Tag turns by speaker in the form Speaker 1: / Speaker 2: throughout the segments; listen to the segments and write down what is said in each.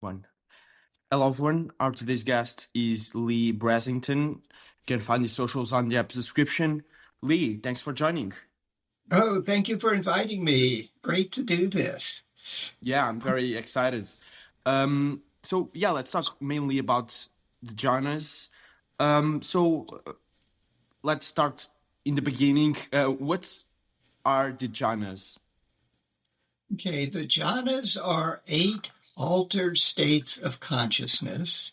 Speaker 1: One. Hello, everyone. Our today's guest is Leigh Brasington. You can find his socials on the episode description. Leigh, thanks for joining.
Speaker 2: Oh, thank you for inviting me. Great to do this.
Speaker 1: Yeah, I'm very excited. Let's talk mainly about the jhanas. Let's start in the beginning. What are the jhanas?
Speaker 2: Okay, the jhanas are 8 altered states of consciousness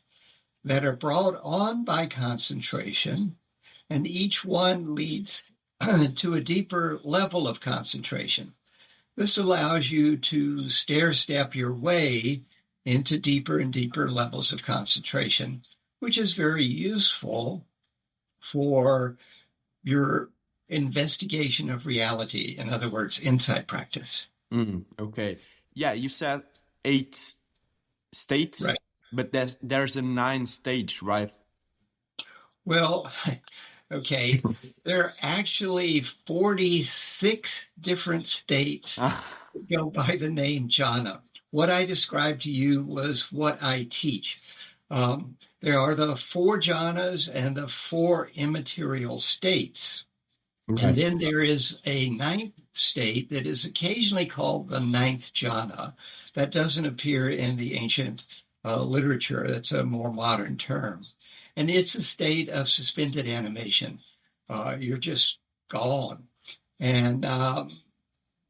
Speaker 2: that are brought on by concentration, and each one leads to a deeper level of concentration. This allows you to stair-step your way into deeper and deeper levels of concentration, which is very useful for your investigation of reality. In other words, insight practice.
Speaker 1: Okay. Yeah, you said 8 states,
Speaker 2: Right.
Speaker 1: but there's a 9 stage, right?
Speaker 2: Well, okay, there are actually 46 different states that go by the name jhana. What I described to you was what I teach. There are the 4 jhanas and the 4 immaterial states.
Speaker 1: Right.
Speaker 2: And then there is a 9th state that is occasionally called the 9th jhana. That doesn't appear in the ancient literature. That's a more modern term. And it's a state of suspended animation. You're just gone. And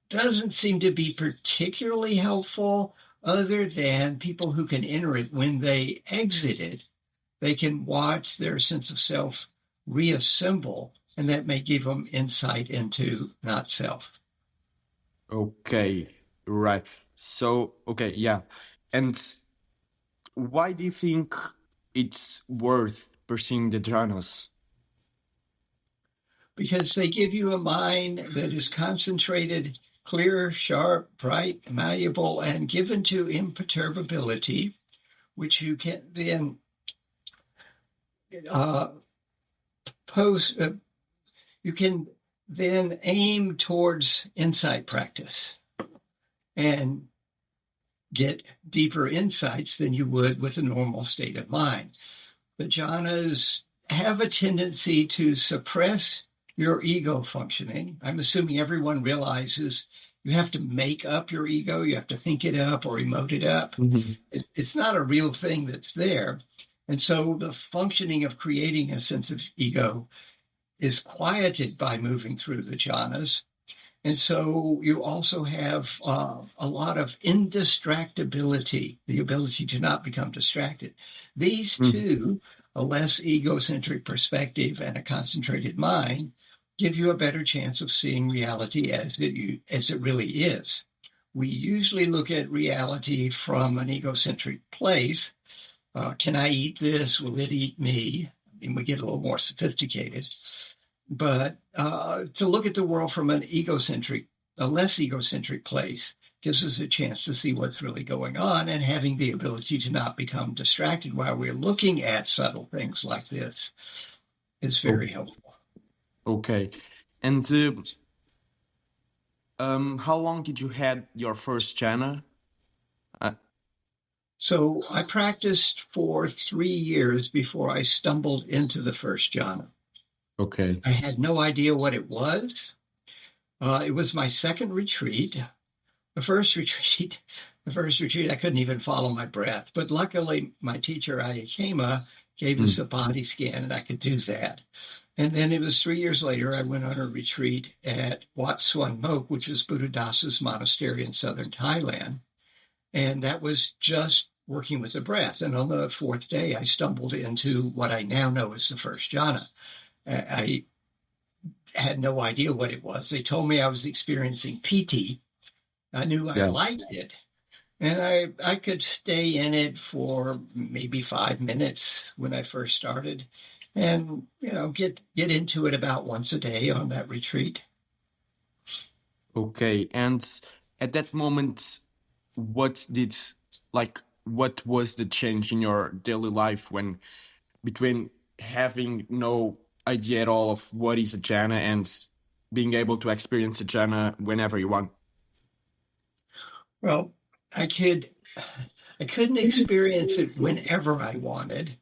Speaker 2: doesn't seem to be particularly helpful, other than people who can enter it, when they exit it, they can watch their sense of self reassemble, and that may give them insight into not self.
Speaker 1: Okay, right. So, okay, yeah. And why do you think it's worth pursuing the jhanas?
Speaker 2: Because they give you a mind that is concentrated, clear, sharp, bright, malleable, and given to imperturbability, which you can then you can then aim towards insight practice and get deeper insights than you would with a normal state of mind. The jhanas have a tendency to suppress your ego functioning. I'm assuming everyone realizes you have to make up your ego. You have to think it up or emote it up.
Speaker 1: Mm-hmm.
Speaker 2: It's not a real thing that's there. And so the functioning of creating a sense of ego is quieted by moving through the jhanas. And so you also have a lot of indistractability, the ability to not become distracted. These two, a less egocentric perspective and a concentrated mind, give you a better chance of seeing reality as it really is. We usually look at reality from an egocentric place. Can I eat this? Will it eat me? I mean, we get a little more sophisticated. But to look at the world from a less egocentric place gives us a chance to see what's really going on, and having the ability to not become distracted while we're looking at subtle things like this is very helpful.
Speaker 1: Okay. And how long did you had your first jhana?
Speaker 2: So I practiced for 3 years before I stumbled into the first jhana.
Speaker 1: Okay.
Speaker 2: I had no idea what it was. It was my second retreat. The first retreat, I couldn't even follow my breath. But luckily, my teacher, Ayya Khema, gave us a body scan, and I could do that. And then it was 3 years later, I went on a retreat at Wat Suan Mok, which is Buddhadasa's monastery in southern Thailand. And that was just working with the breath. And on the 4th day, I stumbled into what I now know as the first jhana. I had no idea what it was. They told me I was experiencing piti. I knew I liked it. And I could stay in it for maybe 5 minutes when I first started, and, get into it about once a day on that retreat.
Speaker 1: Okay. And at that moment, what was the change in your daily life between having no idea at all of what is a jhana and being able to experience a jhana whenever you want?
Speaker 2: Well, I could I couldn't experience it whenever I wanted.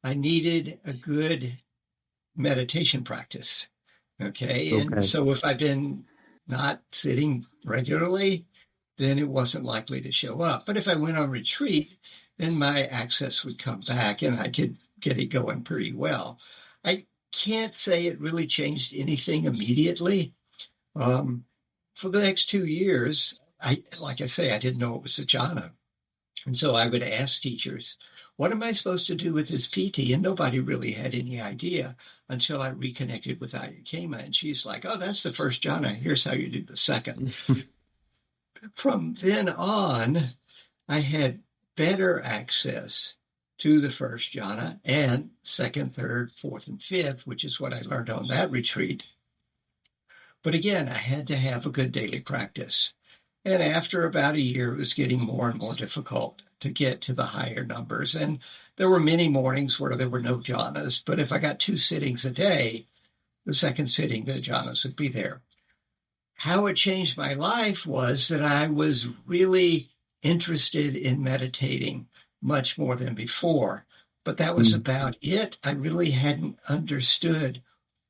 Speaker 2: I needed a good meditation practice. Okay. And
Speaker 1: Okay.
Speaker 2: so if I've been not sitting regularly, then it wasn't likely to show up. But if I went on retreat, then my access would come back and I could get it going pretty well. I can't say it really changed anything immediately. For the next 2 years, like I say, I didn't know it was a jhana. And so I would ask teachers, what am I supposed to do with this PT? And nobody really had any idea until I reconnected with Ayya Khema. And she's like, oh, that's the first jhana. Here's how you do the second. From then on, I had better access to the first jhana and second, third, fourth, and fifth, which is what I learned on that retreat. But again, I had to have a good daily practice. And after about a year, it was getting more and more difficult to get to the higher numbers. And there were many mornings where there were no jhanas, but if I got 2 sittings a day, the second sitting, the jhanas would be there. How it changed my life was that I was really interested in meditating much more than before, but that was about it. I really hadn't understood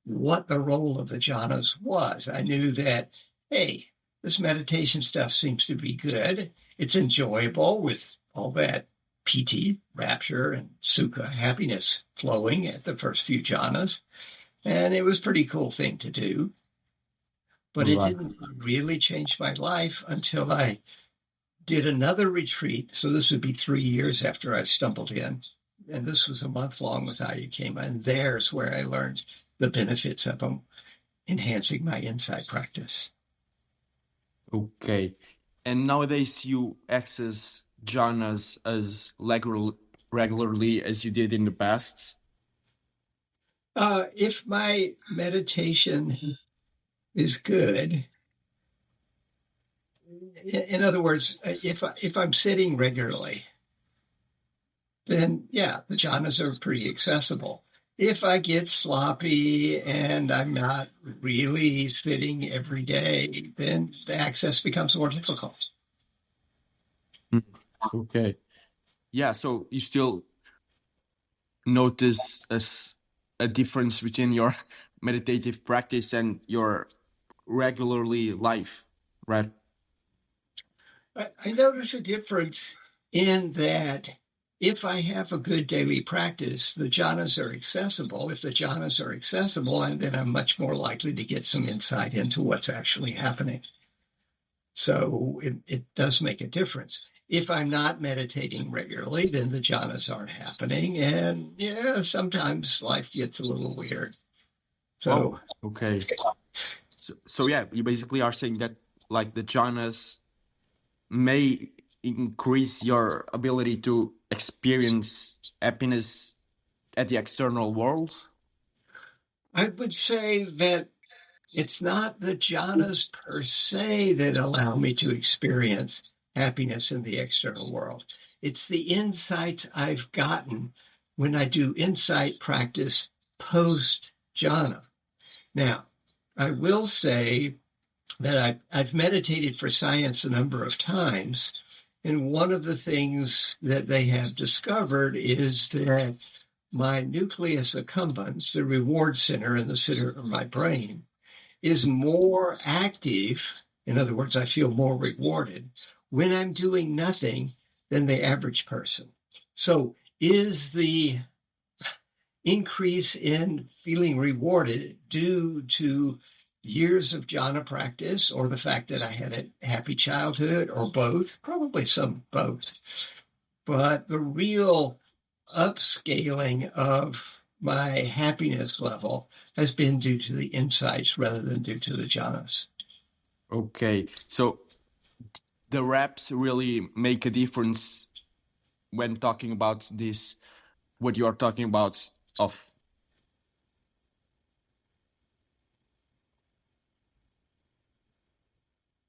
Speaker 2: what the role of the jhanas was. I knew that, hey, this meditation stuff seems to be good. It's enjoyable with all that piti, rapture, and sukha, happiness flowing at the first few jhanas. And it was a pretty cool thing to do. But it
Speaker 1: Right.
Speaker 2: didn't really change my life until I did another retreat. So this would be 3 years after I stumbled in. And this was a month long with Ayya Khema. And there's where I learned the benefits of them enhancing my insight practice.
Speaker 1: Okay. And nowadays you access jhanas as regularly as you did in the past?
Speaker 2: If my meditation is good, in other words, if I'm sitting regularly, then yeah, the jhanas are pretty accessible. If I get sloppy and I'm not really sitting every day, then the access becomes more difficult.
Speaker 1: Okay. Yeah, so you still notice a difference between your meditative practice and your regularly life, right?
Speaker 2: I notice a difference in that if I have a good daily practice, the jhanas are accessible. If the jhanas are accessible, then I'm much more likely to get some insight into what's actually happening. So it does make a difference. If I'm not meditating regularly, then the jhanas aren't happening. And yeah, sometimes life gets a little weird. So
Speaker 1: okay. So yeah, you basically are saying that like the jhanas may increase your ability to experience happiness at the external world.
Speaker 2: I would say that it's not the jhanas per se that allow me to experience happiness in the external world. It's the insights I've gotten when I do insight practice post jhana. Now, I will say that I've meditated for science a number of times, and one of the things that they have discovered is that my nucleus accumbens, the reward center in the center of my brain, is more active. In other words, I feel more rewarded when I'm doing nothing than the average person. So is the increase in feeling rewarded due to years of jhana practice or the fact that I had a happy childhood or both? Probably some both. But the real upscaling of my happiness level has been due to the insights rather than due to the jhanas.
Speaker 1: Okay, so the reps really make a difference when talking about this, what you are talking about of.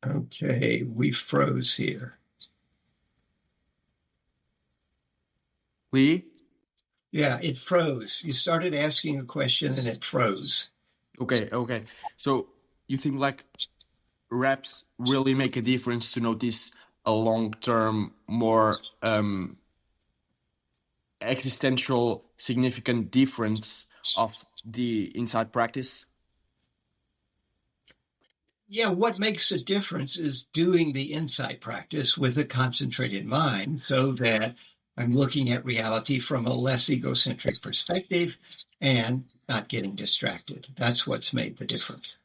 Speaker 2: Okay, we froze here.
Speaker 1: Leigh?
Speaker 2: Yeah, it froze. You started asking a question and it froze.
Speaker 1: Okay. So you think like reps really make a difference to notice a long-term, more existential, significant difference of the insight practice?
Speaker 2: Yeah, what makes a difference is doing the insight practice with a concentrated mind so that I'm looking at reality from a less egocentric perspective and not getting distracted. That's what's made the difference.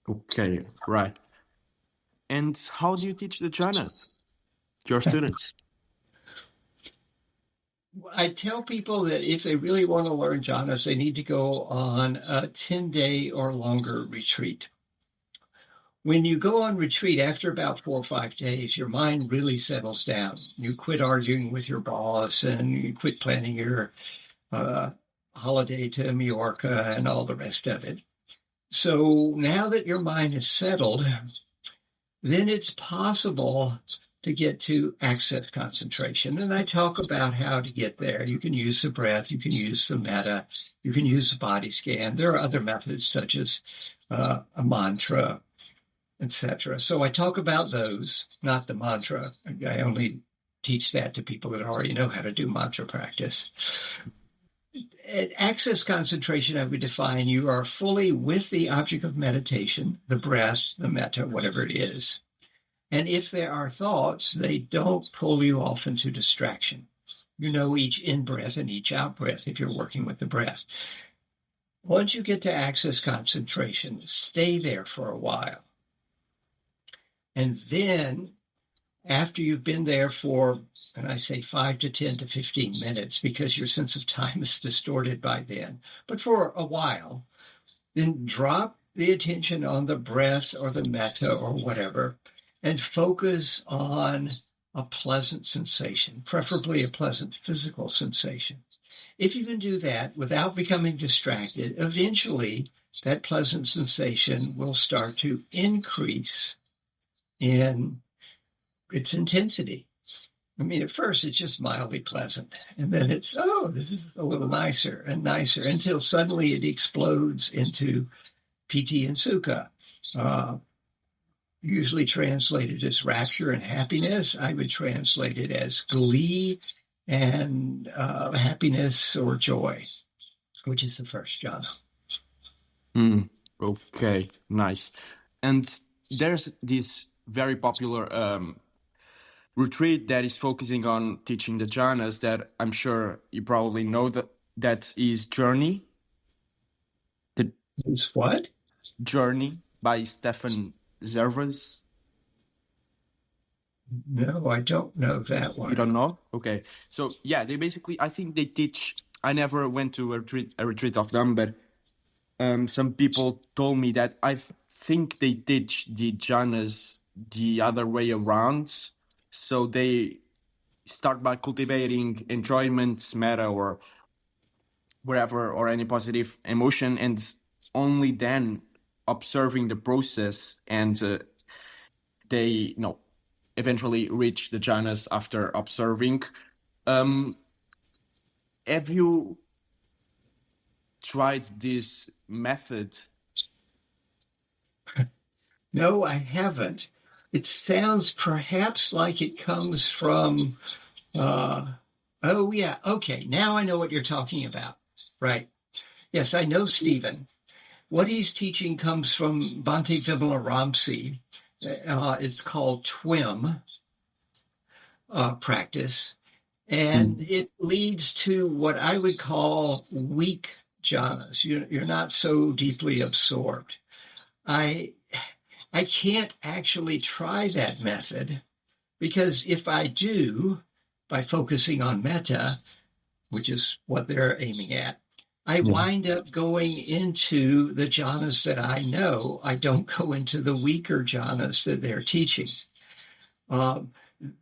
Speaker 1: Okay, right. And how do you teach the jhanas to your students?
Speaker 2: I tell people that if they really want to learn jhanas, they need to go on a 10-day or longer retreat. When you go on retreat, after about 4 or 5 days, your mind really settles down. You quit arguing with your boss and you quit planning your holiday to Majorca and all the rest of it. So now that your mind is settled, then it's possible to get to access concentration. And I talk about how to get there. You can use the breath, you can use the metta, you can use the body scan. There are other methods such as a mantra, etc. So I talk about those, not the mantra. I only teach that to people that already know how to do mantra practice. At access concentration, I would define you are fully with the object of meditation, the breath, the metta, whatever it is. And if there are thoughts, they don't pull you off into distraction. You know each in-breath and each out-breath if you're working with the breath. Once you get to access concentration, stay there for a while. And then after you've been there for, and I say 5 to 10 to 15 minutes because your sense of time is distorted by then, but for a while, then drop the attention on the breath or the metta or whatever, and focus on a pleasant sensation, preferably a pleasant physical sensation. If you can do that without becoming distracted, eventually that pleasant sensation will start to increase in its intensity. I mean, at first it's just mildly pleasant, and then it's, oh, this is a little nicer and nicer, until suddenly it explodes into piti and sukha, usually translated as rapture and happiness. I would translate it as glee and happiness or joy, which is the first jhana.
Speaker 1: Okay, nice. And there's this very popular retreat that is focusing on teaching the jhanas that I'm sure you probably know, that is Journey.
Speaker 2: Is what?
Speaker 1: Journey by Stefan Zervas.
Speaker 2: No, I don't know that one.
Speaker 1: You don't know? Okay. So yeah, they basically, I think they teach, I never went to a retreat of them, but some people told me that I think they teach the jhanas the other way around. So they start by cultivating enjoyment, metta, or wherever, or any positive emotion, and only then observing the process, and they eventually reach the jhanas after observing. Have you tried this method?
Speaker 2: No, I haven't. It sounds perhaps like it comes from, oh yeah, okay, now I know what you're talking about. Right. Yes, I know Stephen. What he's teaching comes from Bhante Vimalaramsi. It's called TWIM practice, and it leads to what I would call weak jhanas. You're not so deeply absorbed. I can't actually try that method because if I do, by focusing on metta, which is what they're aiming at, I wind up going into the jhanas that I know. I don't go into the weaker jhanas that they're teaching. The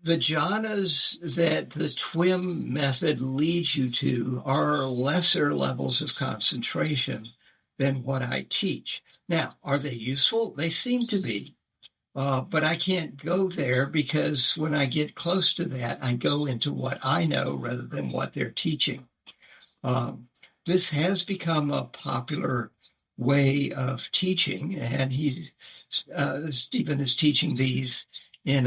Speaker 2: jhanas that the TWIM method leads you to are lesser levels of concentration than what I teach. Now, are they useful? They seem to be, but I can't go there because when I get close to that, I go into what I know rather than what they're teaching. This has become a popular way of teaching, and Stephen is teaching these in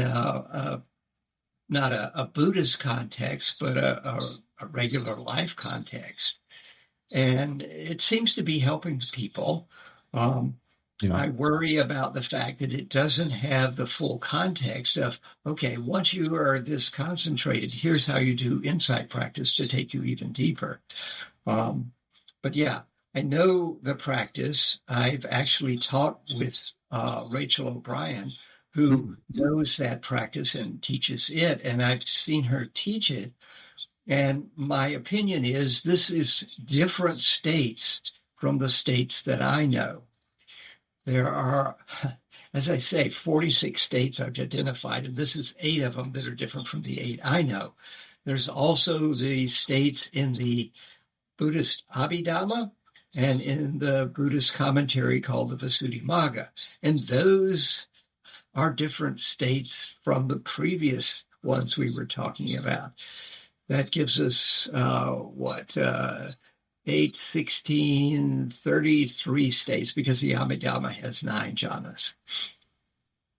Speaker 2: not a Buddhist context, but a regular life context. And it seems to be helping people. I worry about the fact that it doesn't have the full context of, okay, once you are this concentrated, here's how you do insight practice to take you even deeper. But yeah, I know the practice. I've actually taught with Rachel O'Brien, who knows that practice and teaches it, and I've seen her teach it. And my opinion is this is different states from the states that I know. There are, as I say, 46 states I've identified, and this is 8 of them that are different from the 8 I know. There's also the states in the Buddhist Abhidhamma and in the Buddhist commentary called the Visuddhimagga. And those are different states from the previous ones we were talking about. That gives us, 8, 16, 33 states, because the Abhidhamma has 9 jhanas.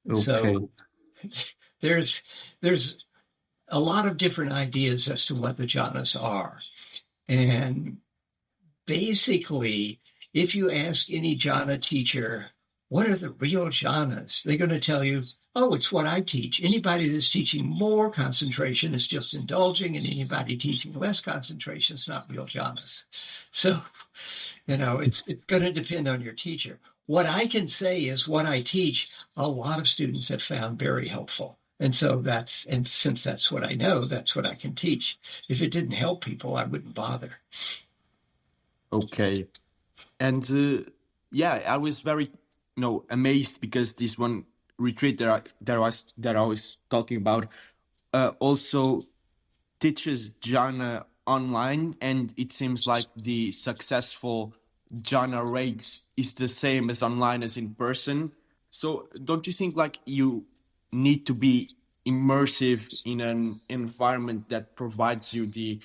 Speaker 2: Okay. So there's a lot of different ideas as to what the jhanas are. And basically, if you ask any jhana teacher, what are the real jhanas? They're going to tell you, oh, it's what I teach. Anybody that's teaching more concentration is just indulging, and anybody teaching less concentration is not real jhanas. So, it's going to depend on your teacher. What I can say is what I teach, a lot of students have found very helpful. And so since that's what I know, that's what I can teach. If it didn't help people, I wouldn't bother.
Speaker 1: Okay. And I was very, amazed, because this one retreat that I was talking about also teaches jhana online, and it seems like the successful jhana rates is the same as online as in person. So don't you think like you need to be immersive in an environment that provides you the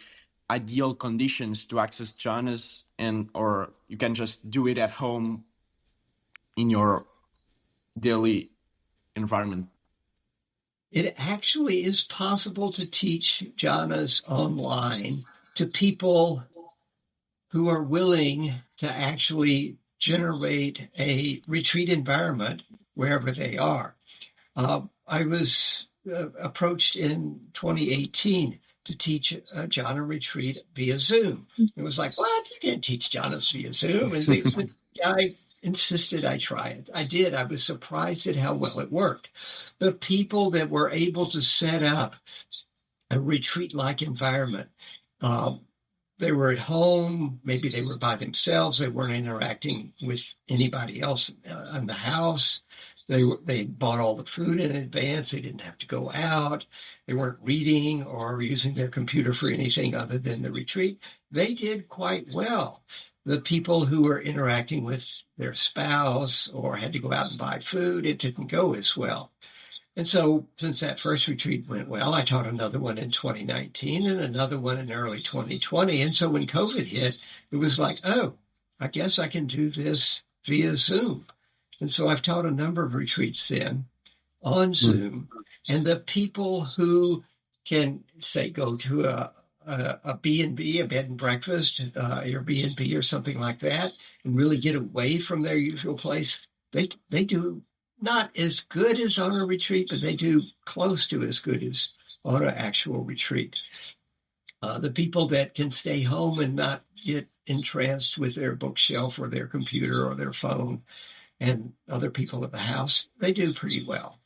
Speaker 1: ideal conditions to access jhanas, or you can just do it at home in your daily environment?
Speaker 2: It actually is possible to teach jhanas online to people who are willing to actually generate a retreat environment wherever they are. I was approached in 2018 to teach a jhana retreat via Zoom. It was like, what? You can't teach jhanas via Zoom. And the guy insisted I try it. I did. I was surprised at how well it worked. The people that were able to set up a retreat-like environment, they were at home, maybe they were by themselves, they weren't interacting with anybody else in the house. They bought all the food in advance. They didn't have to go out. They weren't reading or using their computer for anything other than the retreat. They did quite well. The people who were interacting with their spouse or had to go out and buy food, it didn't go as well. And so since that first retreat went well, I taught another one in 2019 and another one in early 2020. And so when COVID hit, it was like, oh, I guess I can do this via Zoom. And so I've taught a number of retreats then on Zoom. And the people who can, say, go to a B&B, a bed and breakfast, Airbnb or something like that, and really get away from their usual place, they do not as good as on a retreat, but they do close to as good as on an actual retreat. The people that can stay home and not get entranced with their bookshelf or their computer or their phone and other people at the house, they do pretty well.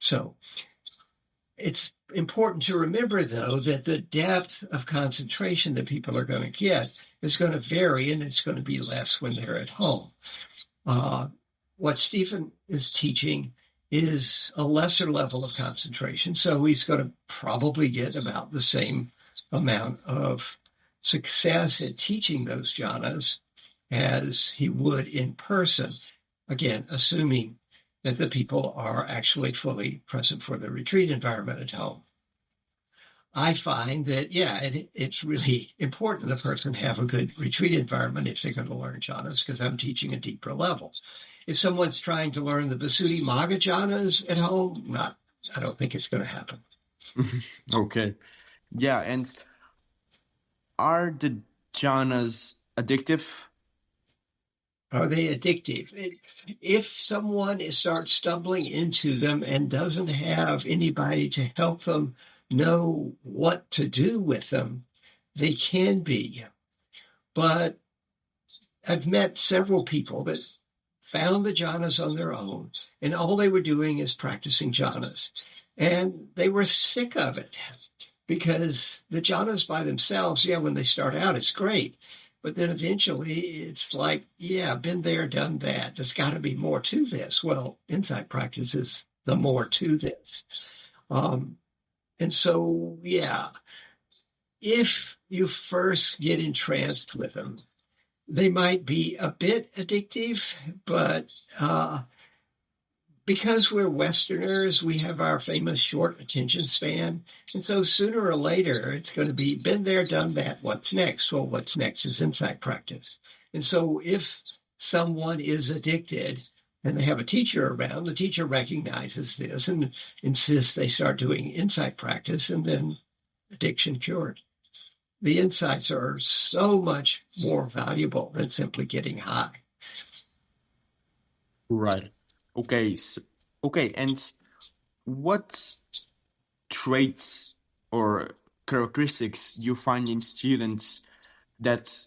Speaker 2: So it's important to remember, though, that the depth of concentration that people are going to get is going to vary, and it's going to be less when they're at home. What Stephen is teaching is a lesser level of concentration, so he's going to probably get about the same amount of success at teaching those jhanas as he would in person. Again, assuming that the people are actually fully present for the retreat environment at home. I find that, it's really important the person have a good retreat environment if they're going to learn jhanas, because I'm teaching a deeper level. If someone's trying to learn the Visuddhimagga jhanas at home, not I don't think it's going to happen.
Speaker 1: Okay. Yeah, and are the jhanas addictive?
Speaker 2: Are they addictive? If someone starts stumbling into them and doesn't have anybody to help them know what to do with them, they can be. But I've met several people that found the jhanas on their own, and all they were doing is practicing jhanas. And they were sick of it because the jhanas by themselves, yeah, when they start out, it's great. But then eventually it's like, yeah, been there, done that. There's got to be more to this. Well, insight practice is the more to this. And so, yeah, if you first get entranced with them, they might be a bit addictive, but because we're Westerners, we have our famous short attention span. And so sooner or later, it's going to be been there, done that. What's next? Well, what's next is insight practice. And so if someone is addicted and they have a teacher around, the teacher recognizes this and insists they start doing insight practice, and then addiction cured. The insights are so much more valuable than simply getting high.
Speaker 1: Right. Okay. Okay. And what traits or characteristics do you find in students that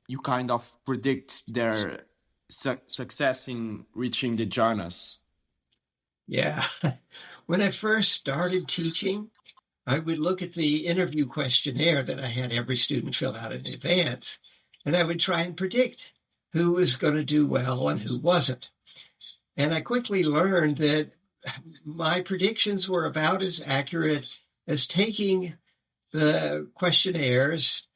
Speaker 1: you kind of predict their success in reaching the jhanas?
Speaker 2: Yeah. When I first started teaching, I would look at the interview questionnaire that I had every student fill out in advance, and I would try and predict who was going to do well and who wasn't. And I quickly learned that my predictions were about as accurate as taking the questionnaires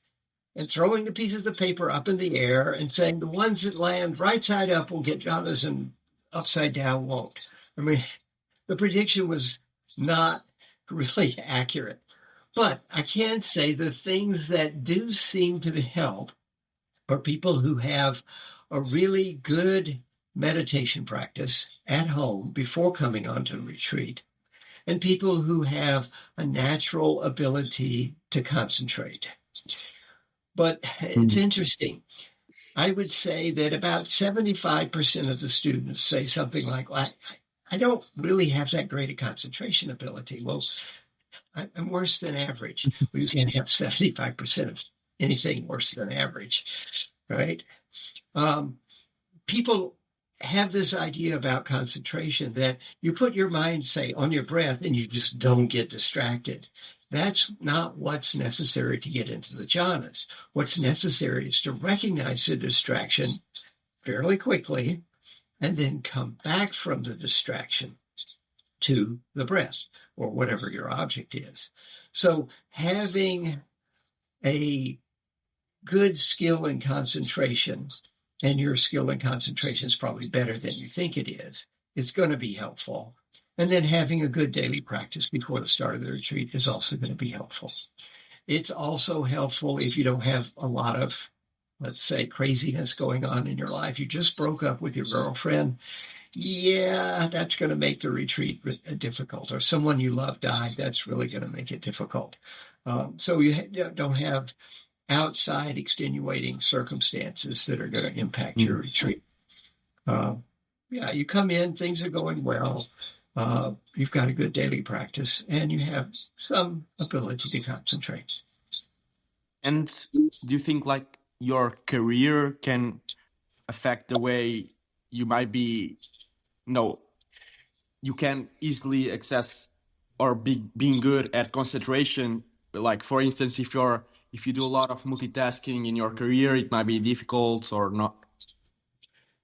Speaker 2: and throwing the pieces of paper up in the air and saying the ones that land right side up will get jhanas and upside down won't. I mean, the prediction was not really accurate. But I can say the things that do seem to help are people who have a really good meditation practice at home before coming onto retreat, and people who have a natural ability to concentrate. But it's interesting. I would say that about 75% of the students say something like, I don't really have that great a concentration ability. Well, I'm worse than average. Well, you can't have 75% of anything worse than average, right? People have this idea about concentration that you put your mind, say, on your breath and you just don't get distracted. That's not what's necessary to get into the jhanas. What's necessary is to recognize the distraction fairly quickly and then come back from the distraction to the breath or whatever your object is. So having a good skill in concentration, and your skill in concentration is probably better than you think it is going to be helpful. And then having a good daily practice before the start of the retreat is also going to be helpful. It's also helpful if you don't have a lot of, let's say, craziness going on in your life. You just broke up with your girlfriend. Yeah, that's going to make the retreat difficult. Or someone you love died. That's really going to make it difficult. So you don't have outside extenuating circumstances that are going to impact your retreat. Yeah, you come in, things are going well. You've got a good daily practice, and you have some ability to concentrate.
Speaker 1: And do you think like your career can affect the way you might be, you can easily access or being good at concentration? Like, for instance, if you do a lot of multitasking in your career, it might be difficult or not.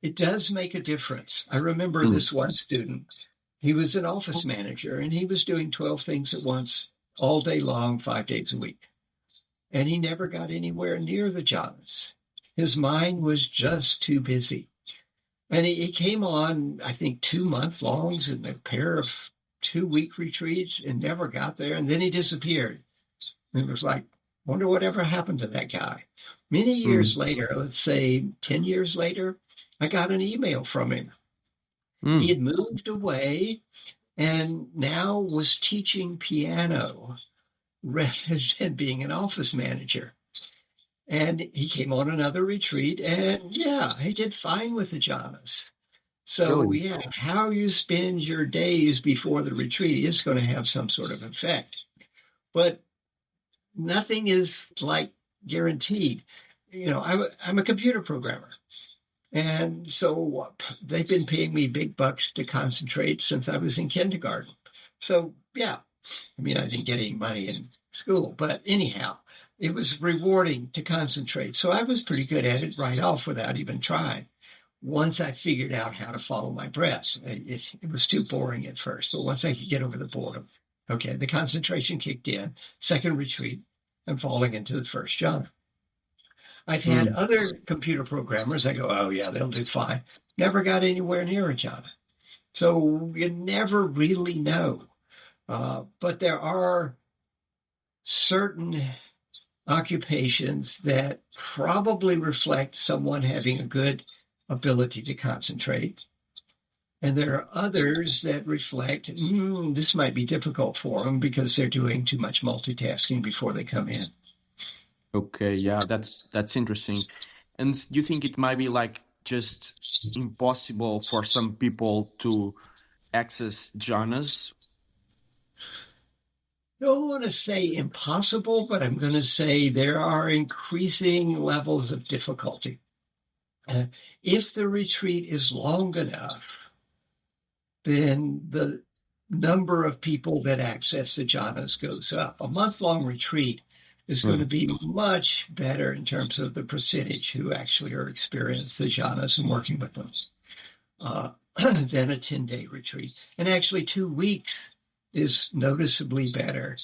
Speaker 2: It does make a difference. I remember this one student. He was an office manager, and he was doing 12 things at once all day long, 5 days a week. And he never got anywhere near the jhanas. His mind was just too busy. And he came on, I think, 2-month-longs and a pair of 2-week retreats and never got there. And then he disappeared. And it was like, wonder whatever happened to that guy. Many years later, let's say 10 years later, I got an email from him. He had moved away and now was teaching piano rather than being an office manager. And he came on another retreat, and yeah, he did fine with the jhanas. So
Speaker 1: Really?
Speaker 2: yeah, how you spend your days before the retreat is going to have some sort of effect. But nothing is like guaranteed. I'm a computer programmer. And so they've been paying me big bucks to concentrate since I was in kindergarten. So yeah, I mean, I didn't get any money in school, but anyhow, it was rewarding to concentrate. So I was pretty good at it right off without even trying. Once I figured out how to follow my breath, it was too boring at first, but once I could get over the boredom, okay, the concentration kicked in, second retreat, I'm falling into the first jhana. I've had
Speaker 1: Mm.
Speaker 2: other computer programmers, I go, oh yeah, they'll do fine. Never got anywhere near a jhana. So you never really know. But there are certain occupations that probably reflect someone having a good ability to concentrate. And there are others that reflect, this might be difficult for them because they're doing too much multitasking before they come in.
Speaker 1: Okay, yeah, that's interesting. And do you think it might be like just impossible for some people to access jhanas?
Speaker 2: I don't want to say impossible, but I'm going to say there are increasing levels of difficulty. If the retreat is long enough, then the number of people that access the jhanas goes up. A month-long retreat is going to be much better in terms of the percentage who actually are experiencing the jhanas and working with them than a 10-day retreat. And actually 2 weeks is noticeably better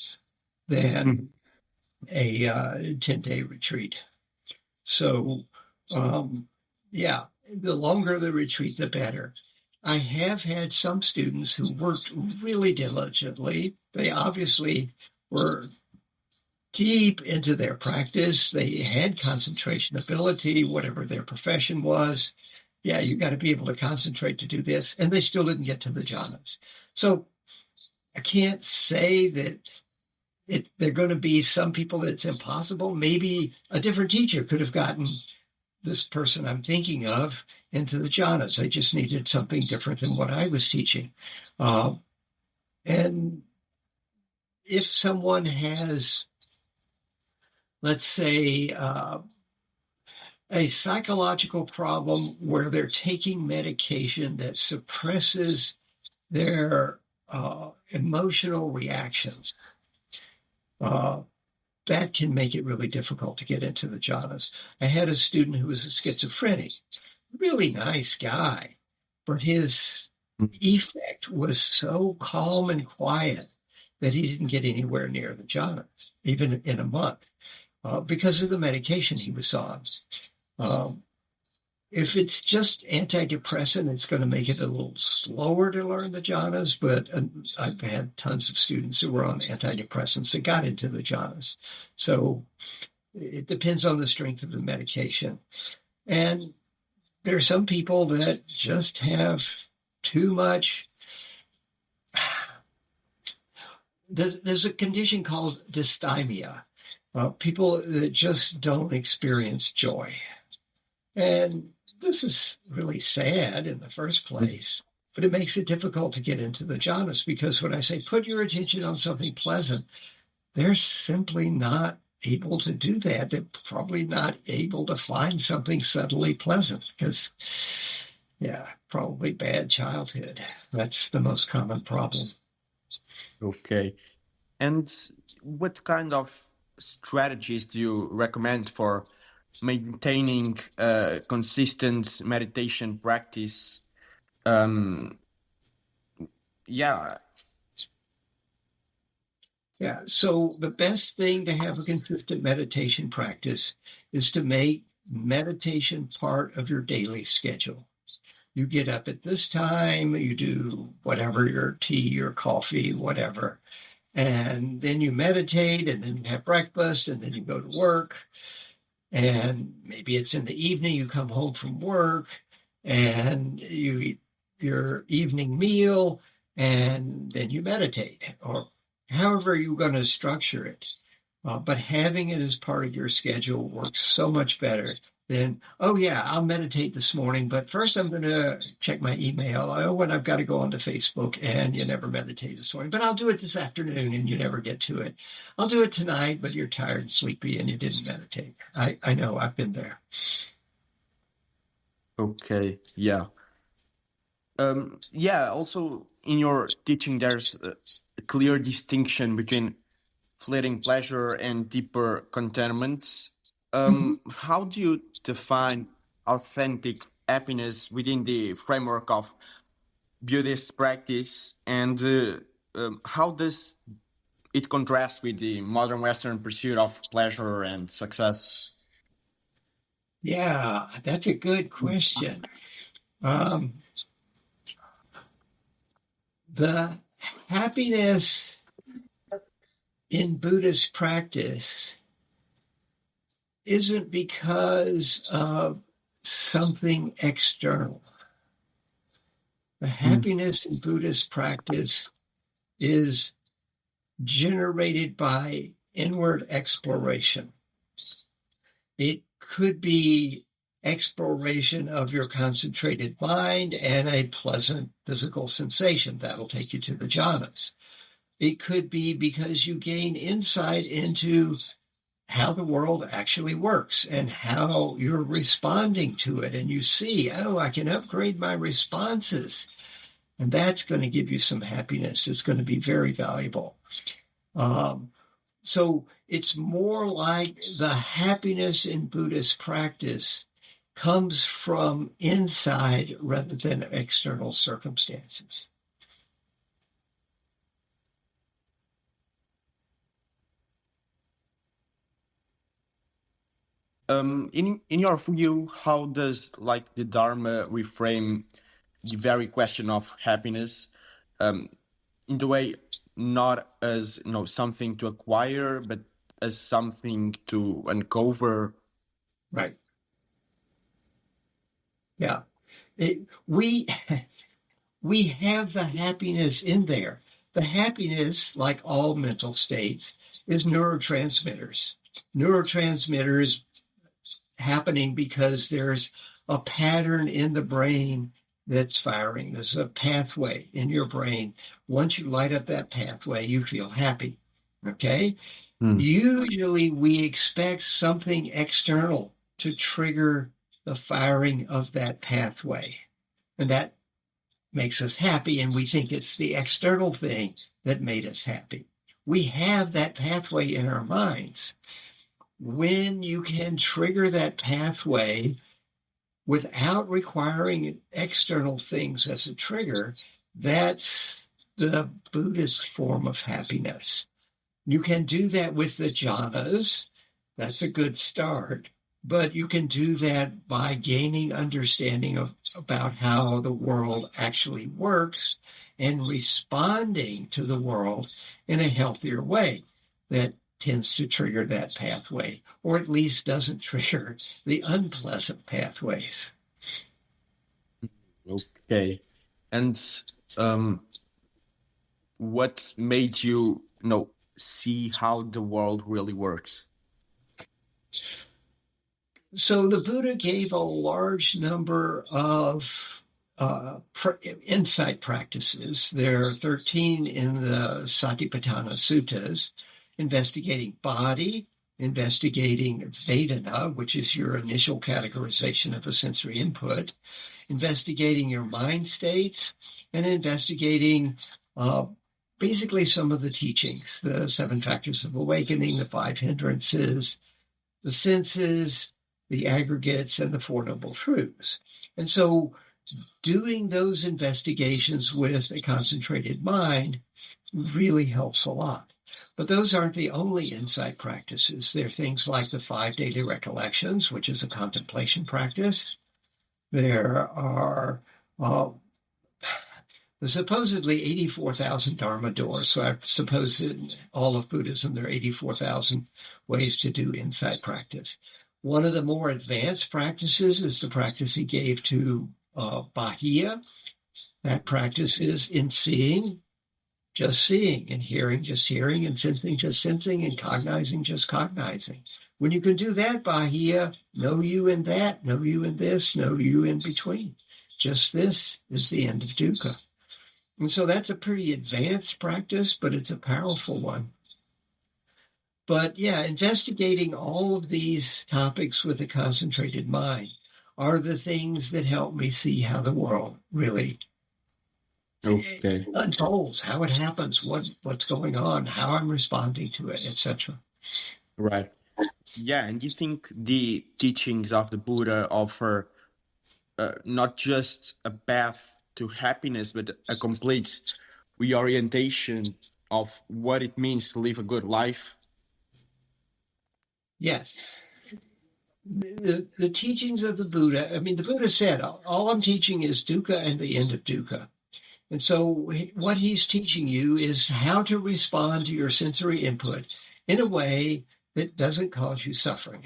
Speaker 2: than a 10-day retreat. So, yeah, the longer the retreat, the better. I have had some students who worked really diligently. They obviously were deep into their practice. They had concentration ability, whatever their profession was. Yeah, you got to be able to concentrate to do this. And they still didn't get to the jhanas. So I can't say that they're going to be some people that's impossible. Maybe a different teacher could have gotten this person I'm thinking of into the jhanas. They just needed something different than what I was teaching. And if someone has, let's say, a psychological problem where they're taking medication that suppresses their emotional reactions, that can make it really difficult to get into the jhanas. I had a student who was a schizophrenic, really nice guy, but his effect was so calm and quiet that he didn't get anywhere near the jhanas, even in a month, because of the medication he was on. If it's just antidepressant, it's going to make it a little slower to learn the jhanas, but I've had tons of students who were on antidepressants that got into the jhanas. So it depends on the strength of the medication. And there are some people that just have too much. There's a condition called dysthymia, people that just don't experience joy. And this is really sad in the first place, but it makes it difficult to get into the jhanas because when I say put your attention on something pleasant, they're simply not able to do that. They're probably not able to find something subtly pleasant because, yeah, probably bad childhood. That's the most common problem.
Speaker 1: Okay. And what kind of strategies do you recommend for maintaining consistent meditation practice? Yeah.
Speaker 2: Yeah. So the best thing to have a consistent meditation practice is to make meditation part of your daily schedule. You get up at this time, you do whatever, your tea, your coffee, whatever. And then you meditate and then have breakfast and then you go to work. And maybe it's in the evening, you come home from work and you eat your evening meal and then you meditate, or however you're going to structure it. But having it as part of your schedule works so much better than, oh yeah, I'll meditate this morning, but first I'm going to check my email. Oh, and I've got to go onto Facebook, and you never meditate this morning. But I'll do it this afternoon, and you never get to it. I'll do it tonight, but you're tired and sleepy, and you didn't meditate. I know, I've been there.
Speaker 1: Okay, yeah. Also in your teaching, there's a clear distinction between fleeting pleasure and deeper contentment. How do you define authentic happiness within the framework of Buddhist practice, and how does it contrast with the modern Western pursuit of pleasure and success?
Speaker 2: Yeah, that's a good question. The happiness in Buddhist practice isn't because of something external. The happiness in Buddhist practice is generated by inward exploration. It could be exploration of your concentrated mind and a pleasant physical sensation that'll take you to the jhanas. It could be because you gain insight into how the world actually works and how you're responding to it. And you see, oh, I can upgrade my responses. And that's going to give you some happiness. It's going to be very valuable. So it's more like the happiness in Buddhist practice comes from inside rather than external circumstances.
Speaker 1: In your view, how does the Dharma reframe the very question of happiness in the way not as something to acquire, but as something to uncover?
Speaker 2: Right. Yeah. We have the happiness in there. The happiness, like all mental states, is neurotransmitters. Neurotransmitters happening because there's a pattern in the brain that's firing. There's a pathway in your brain. Once you light up that pathway, you feel happy. Okay? Usually we expect something external to trigger the firing of that pathway. And that makes us happy, and we think it's the external thing that made us happy. We have that pathway in our minds. When you can trigger that pathway without requiring external things as a trigger, that's the Buddhist form of happiness. You can do that with the jhanas. That's a good start. But you can do that by gaining understanding about how the world actually works and responding to the world in a healthier way that tends to trigger that pathway, or at least doesn't trigger the unpleasant pathways.
Speaker 1: Okay. And what made you see how the world really works?
Speaker 2: So the Buddha gave a large number of insight practices. There are 13 in the Satipaṭṭhāna suttas, investigating body, investigating Vedana, which is your initial categorization of a sensory input, investigating your mind states, and investigating basically some of the teachings, the 7 factors of awakening, the 5 hindrances, the senses, the aggregates, and the 4 noble truths. And so doing those investigations with a concentrated mind really helps a lot. But those aren't the only insight practices. There are things like the 5 daily recollections, which is a contemplation practice. There are supposedly 84,000 Dharma doors. So I suppose in all of Buddhism, there are 84,000 ways to do insight practice. One of the more advanced practices is the practice he gave to Bahia, That practice is in seeing, just seeing, and hearing, just hearing, and sensing, just sensing, and cognizing, just cognizing. When you can do that, Bahia, know you in that, know you in this, know you in between. Just this is the end of dukkha. And so that's a pretty advanced practice, but it's a powerful one. But yeah, investigating all of these topics with a concentrated mind are the things that help me see how the world really unfolds, how it happens, what's going on, how I'm responding to it, etc.
Speaker 1: Right. Yeah, and you think the teachings of the Buddha offer not just a path to happiness, but a complete reorientation of what it means to live a good life?
Speaker 2: Yes. The teachings of the Buddha, I mean, the Buddha said, all I'm teaching is dukkha and the end of dukkha. And so what he's teaching you is how to respond to your sensory input in a way that doesn't cause you suffering.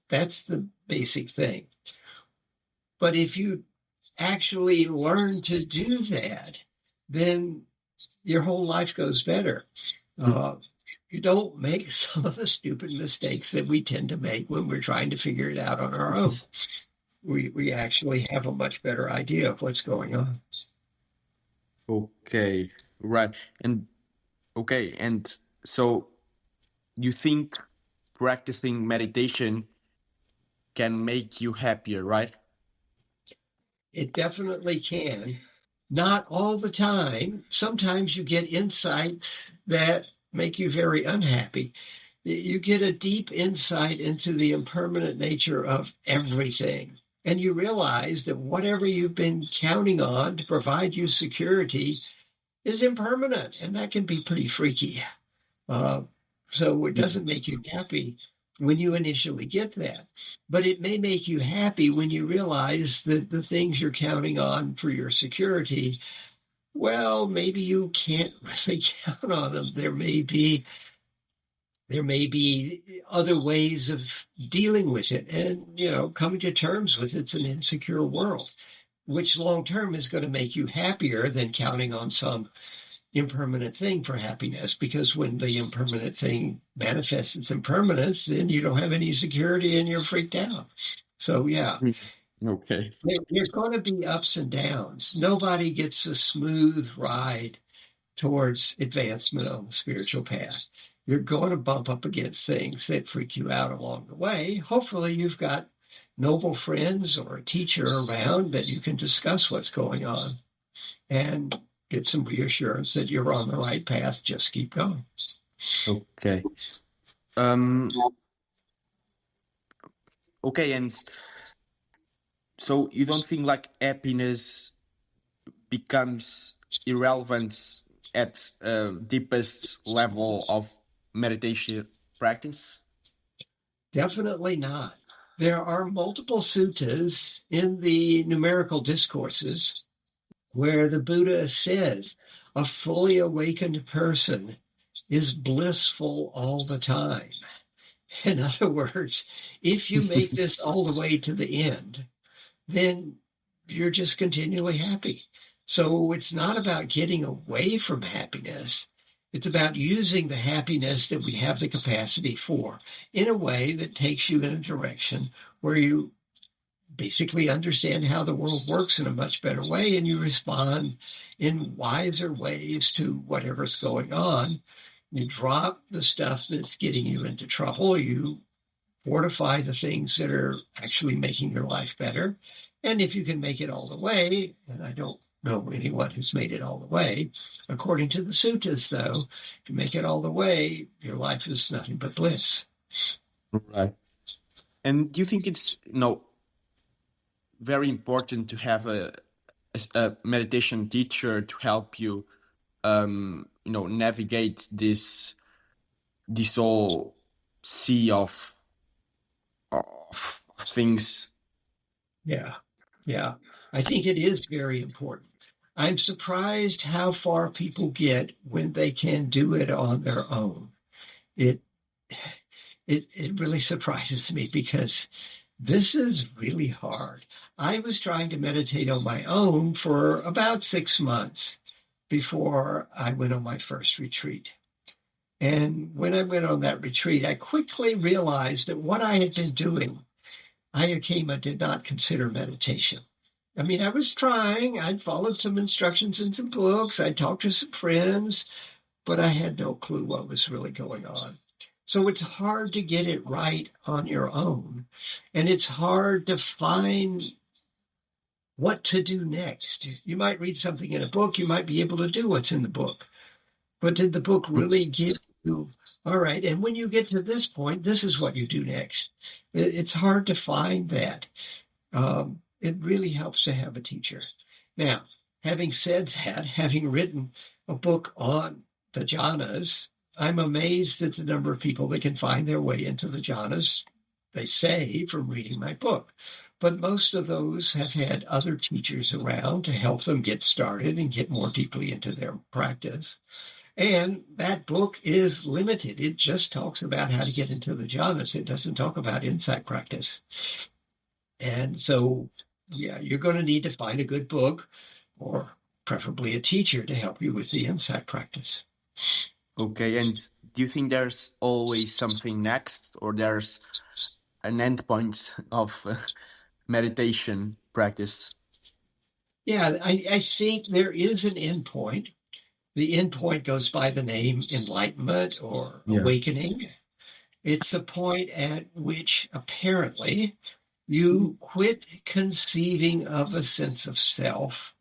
Speaker 2: That's the basic thing. But if you actually learn to do that, then your whole life goes better. You don't make some of the stupid mistakes that we tend to make when we're trying to figure it out on our own. We actually have a much better idea of what's going on.
Speaker 1: Okay, right. And so you think practicing meditation can make you happier, right?
Speaker 2: It definitely can. Not all the time. Sometimes you get insights that make you very unhappy. You get a deep insight into the impermanent nature of everything. And you realize that whatever you've been counting on to provide you security is impermanent. And that can be pretty freaky. So it doesn't make you happy when you initially get that. But it may make you happy when you realize that the things you're counting on for your security, well, maybe you can't really count on them. There may be other ways of dealing with it and, coming to terms with it's an insecure world, which long term is going to make you happier than counting on some impermanent thing for happiness, because when the impermanent thing manifests its impermanence, then you don't have any security and you're freaked out. So yeah.
Speaker 1: Okay.
Speaker 2: There's going to be ups and downs. Nobody gets a smooth ride towards advancement on the spiritual path. You're going to bump up against things that freak you out along the way. Hopefully you've got noble friends or a teacher around that you can discuss what's going on and get some reassurance that you're on the right path. Just keep going.
Speaker 1: Okay. Okay, and so you don't think like happiness becomes irrelevant at deepest level of meditation practice?
Speaker 2: Definitely not. There are multiple suttas in the numerical discourses where the Buddha says a fully awakened person is blissful all the time. In other words, if you make this all the way to the end, then you're just continually happy. So it's not about getting away from happiness. It's about using the happiness that we have the capacity for in a way that takes you in a direction where you basically understand how the world works in a much better way, and you respond in wiser ways to whatever's going on. You drop the stuff that's getting you into trouble. You fortify the things that are actually making your life better. And if you can make it all the way, and I don't know anyone who's made it all the way, according to the suttas, though, to make it all the way, your life is nothing but bliss.
Speaker 1: Right. And do you think it's very important to have a meditation teacher to help you navigate this whole sea of things?
Speaker 2: Yeah, I think it is very important. I'm surprised how far people get when they can do it on their own. It really surprises me, because this is really hard. I was trying to meditate on my own for about 6 months before I went on my first retreat. And when I went on that retreat, I quickly realized that what I had been doing, Ayya Khema did not consider meditation. I mean, I was trying. I'd followed some instructions in some books. I'd talked to some friends, but I had no clue what was really going on. So it's hard to get it right on your own. And it's hard to find what to do next. You might read something in a book. You might be able to do what's in the book. But did the book really give you, all right, and when you get to this point, this is what you do next? It's hard to find that. It really helps to have a teacher. Now, having said that, having written a book on the jhanas, I'm amazed at the number of people that can find their way into the jhanas, they say, from reading my book. But most of those have had other teachers around to help them get started and get more deeply into their practice. And that book is limited. It just talks about how to get into the jhanas. It doesn't talk about insight practice. And so, yeah, you're going to need to find a good book or preferably a teacher to help you with the insight practice.
Speaker 1: Okay, and do you think there's always something next, or there's an end point of meditation practice?
Speaker 2: Yeah, I think there is an end point. The end point goes by the name enlightenment or awakening. It's a point at which apparently you quit conceiving of a sense of self.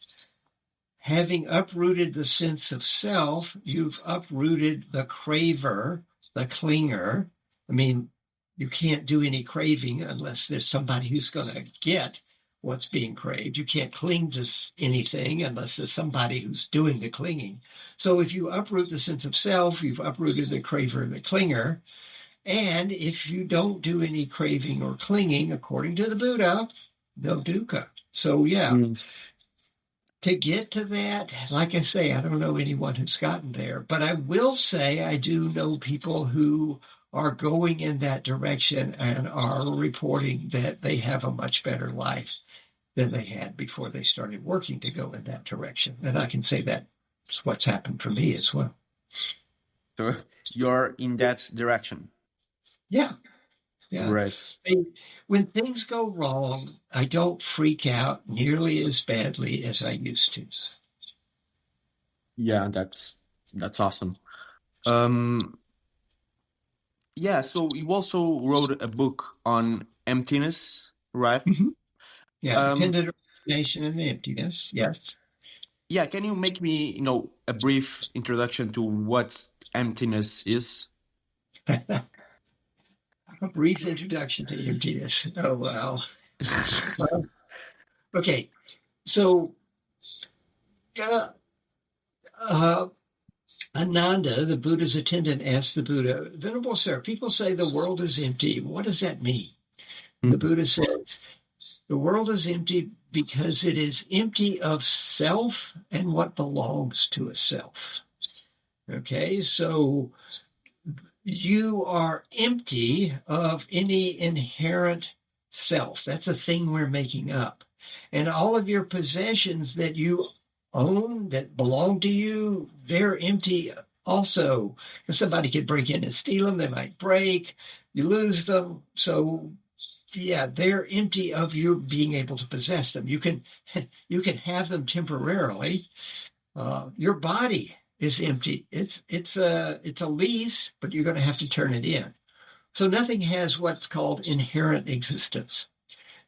Speaker 2: Having uprooted the sense of self, you've uprooted the craver, the clinger. I mean, you can't do any craving unless there's somebody who's going to get what's being craved. You can't cling to anything unless there's somebody who's doing the clinging. So if you uproot the sense of self, you've uprooted the craver and the clinger. And if you don't do any craving or clinging, according to the Buddha, no dukkha. So to get to that, like I say, I don't know anyone who's gotten there, but I will say I do know people who are going in that direction and are reporting that they have a much better life than they had before they started working to go in that direction. And I can say that's what's happened for me as well.
Speaker 1: So you're in that direction.
Speaker 2: Yeah.
Speaker 1: Right.
Speaker 2: When things go wrong, I don't freak out nearly as badly as I used to.
Speaker 1: Yeah, that's awesome. Yeah, so you also wrote a book on emptiness, right?
Speaker 2: Mm-hmm. Yeah, dependent origination and emptiness. Yes.
Speaker 1: Yeah, can you make me, a brief introduction to what emptiness is?
Speaker 2: A brief introduction to emptiness. Oh, wow. Okay, so Ananda, the Buddha's attendant, asked the Buddha, Venerable Sir, people say the world is empty. What does that mean? The Buddha says, the world is empty because it is empty of self and what belongs to a self. Okay, so you are empty of any inherent self. That's a thing we're making up. And all of your possessions that you own, that belong to you, they're empty also. If somebody could break in and steal them, they might break, you lose them. So yeah, they're empty of you being able to possess them. You can have them temporarily. Your body is empty. It's a lease, but you're going to have to turn it in. So nothing has what's called inherent existence.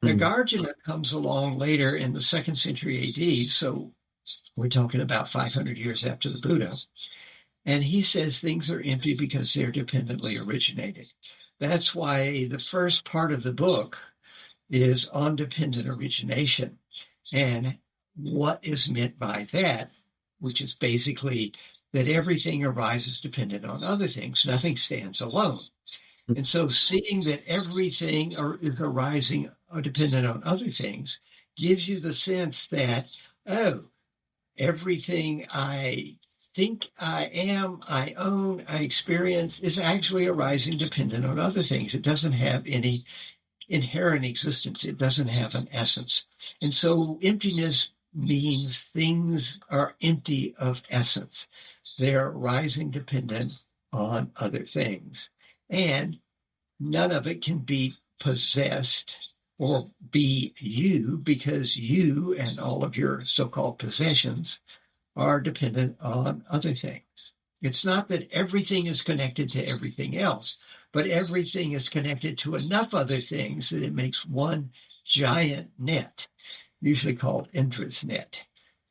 Speaker 2: Nagarjuna comes along later in the 2nd century AD, so we're talking about 500 years after the Buddha, and he says things are empty because they're dependently originated. That's why the first part of the book is on dependent origination and what is meant by that, which is basically that everything arises dependent on other things. Nothing stands alone. And so seeing that everything is arising or dependent on other things gives you the sense that, everything I think I am, I own, I experience is actually arising dependent on other things. It doesn't have any inherent existence. It doesn't have an essence. And so emptiness means things are empty of essence. They're arising dependent on other things. And none of it can be possessed or be you, because you and all of your so-called possessions are dependent on other things. It's not that everything is connected to everything else, but everything is connected to enough other things that it makes one giant net, usually called interest net,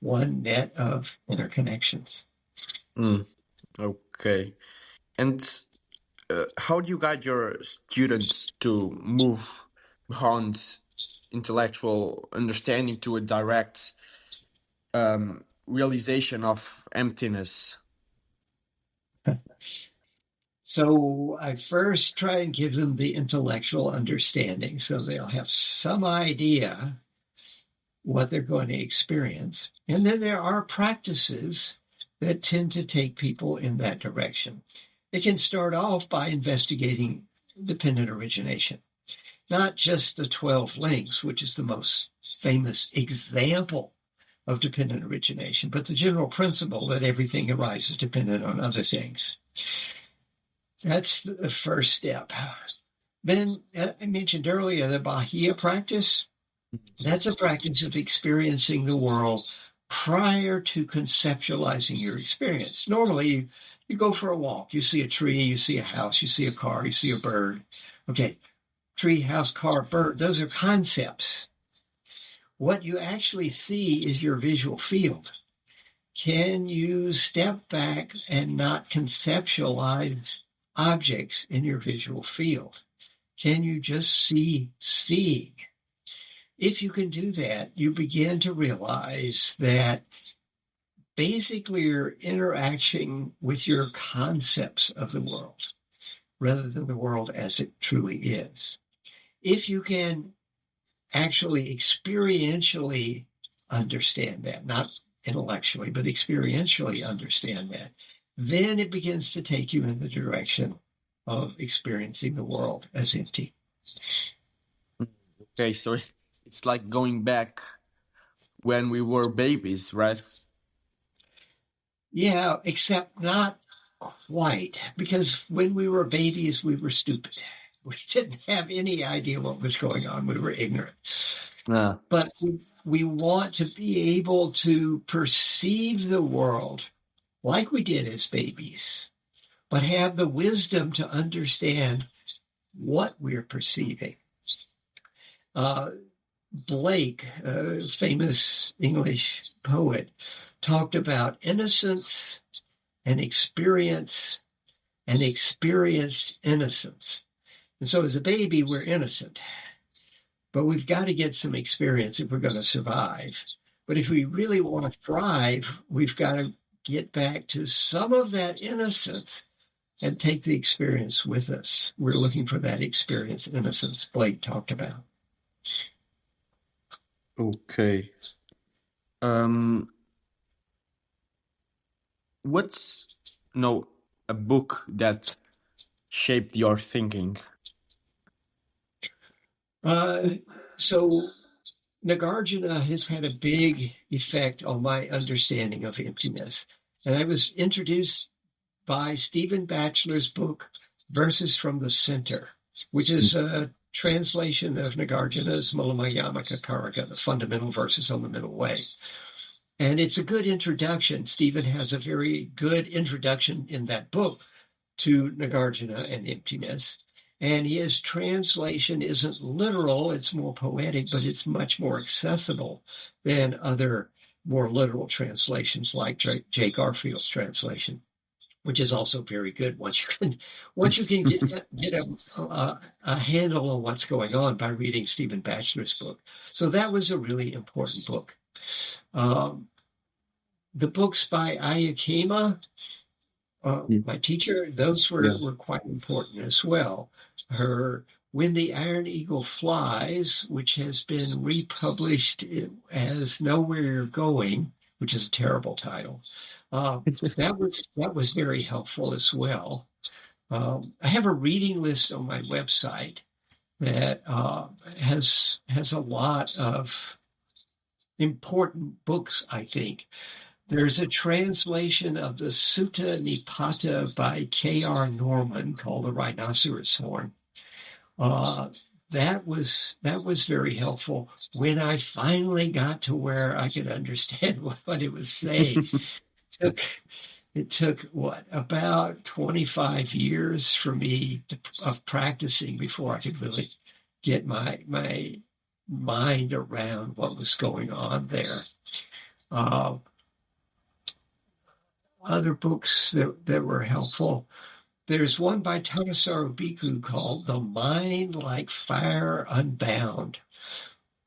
Speaker 2: one net of interconnections.
Speaker 1: Okay. And how do you guide your students to move beyond intellectual understanding to a direct realization of emptiness?
Speaker 2: So I first try and give them the intellectual understanding so they'll have some idea what they're going to experience. And then there are practices that tend to take people in that direction. It can start off by investigating dependent origination, not just the 12 links, which is the most famous example of dependent origination, but the general principle that everything arises dependent on other things. That's the first step. Then I mentioned earlier the Bahia practice. That's a practice of experiencing the world prior to conceptualizing your experience. Normally, you go for a walk. You see a tree, you see a house, you see a car, you see a bird. Okay, tree, house, car, bird, those are concepts. What you actually see is your visual field. Can you step back and not conceptualize objects in your visual field? Can you just see seeing? If you can do that, you begin to realize that basically you're interacting with your concepts of the world rather than the world as it truly is. If you can actually experientially understand that, not intellectually, but experientially understand that, then it begins to take you in the direction of experiencing the world as empty.
Speaker 1: Okay, so it's like going back when we were babies, right?
Speaker 2: Yeah, except not quite, because when we were babies, we were stupid. We didn't have any idea what was going on. We were ignorant. But we want to be able to perceive the world like we did as babies, but have the wisdom to understand what we're perceiving. Blake, a famous English poet, talked about innocence and experience and experienced innocence. And so as a baby, we're innocent, but we've got to get some experience if we're going to survive. But if we really want to thrive, we've got to get back to some of that innocence and take the experience with us. We're looking for that experience innocence Blake talked about.
Speaker 1: Okay. What's a book that shaped your thinking?
Speaker 2: So Nagarjuna has had a big effect on my understanding of emptiness. And I was introduced by Stephen Batchelor's book, Verses from the Center, which is a translation of Nagarjuna's Mulamayamaka Karika, the fundamental verses on the middle way. And it's a good introduction. Stephen has a very good introduction in that book to Nagarjuna and emptiness. And his translation isn't literal, it's more poetic, but it's much more accessible than other more literal translations like J. Garfield's translation, which is also very good once you can get a handle on what's going on by reading Stephen Batchelor's book. So that was a really important book. The books by Ayya Khema, my teacher, those were quite important as well. Her When the Iron Eagle Flies, which has been republished as Nowhere You're Going, which is a terrible title. That was very helpful as well. I have a reading list on my website that has a lot of important books, I think. There's a translation of the Sutta Nipata by K.R. Norman called The Rhinoceros Horn. That was very helpful when I finally got to where I could understand what it was saying. It took what, about 25 years for me of practicing before I could really get my mind around what was going on there. Other books that were helpful. There's one by Tadasaru Bhikkhu called The Mind Like Fire Unbound.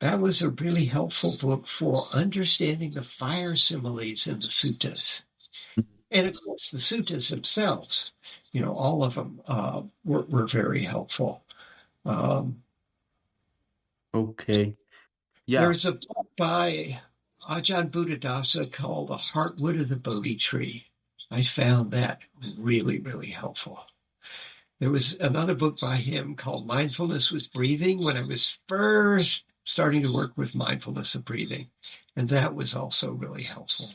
Speaker 2: That was a really helpful book for understanding the fire similes in the suttas. And of course, the suttas themselves, all of them were very helpful.
Speaker 1: Okay. Yeah.
Speaker 2: There's a book by Ajahn Buddhadasa called The Heartwood of the Bodhi Tree. I found that really, really helpful. There was another book by him called Mindfulness with Breathing when I was first starting to work with mindfulness of breathing. And that was also really helpful.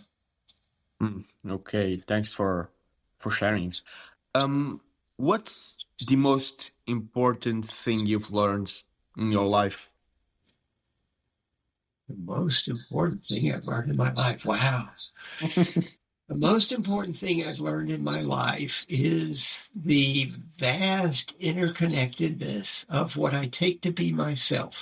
Speaker 1: Okay, thanks for sharing. What's the most important thing you've learned in your life?
Speaker 2: The most important thing I've learned in my life. Wow. The most important thing I've learned in my life is the vast interconnectedness of what I take to be myself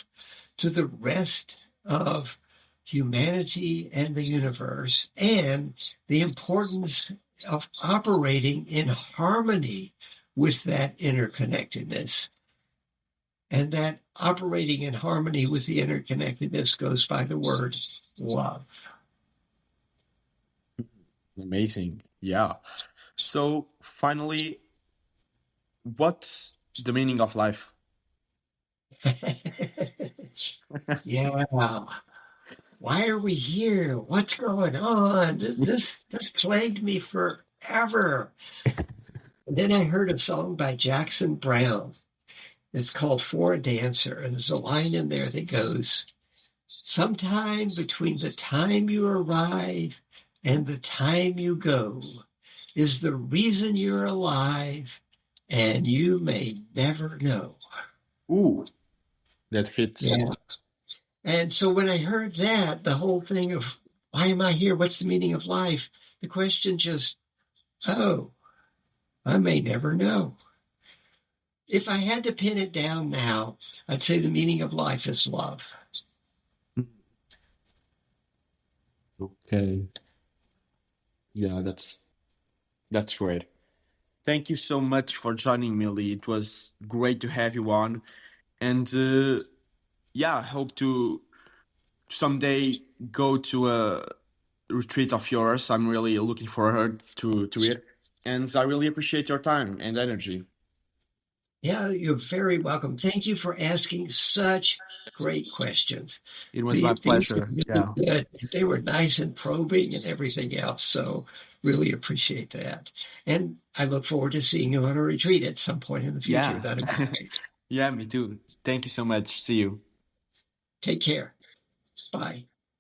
Speaker 2: to the rest of humanity and the universe, and the importance of operating in harmony with that interconnectedness. And that operating in harmony with the interconnectedness goes by the word love.
Speaker 1: Amazing. Yeah. So finally, what's the meaning of life?
Speaker 2: Yeah. Why are we here? What's going on? This plagued me forever. And then I heard a song by Jackson Browne. It's called For a Dancer. And there's a line in there that goes, sometime between the time you arrive and the time you go is the reason you're alive, and you may never know.
Speaker 1: Ooh, that hits.
Speaker 2: Yeah. And so when I heard that, the whole thing of why am I here? What's the meaning of life? The question just, I may never know. If I had to pin it down now, I'd say the meaning of life is love.
Speaker 1: Okay. Yeah, that's great. Thank you so much for joining me, Leigh. It was great to have you on. And I hope to someday go to a retreat of yours. I'm really looking forward to it. And I really appreciate your time and energy.
Speaker 2: Yeah, you're very welcome. Thank you for asking such great questions.
Speaker 1: It was my pleasure.
Speaker 2: Really they were nice and probing and everything else. So really appreciate that. And I look forward to seeing you on a retreat at some point in the future.
Speaker 1: Yeah.
Speaker 2: That'd be great.
Speaker 1: Yeah, me too. Thank you so much. See you.
Speaker 2: Take care. Bye.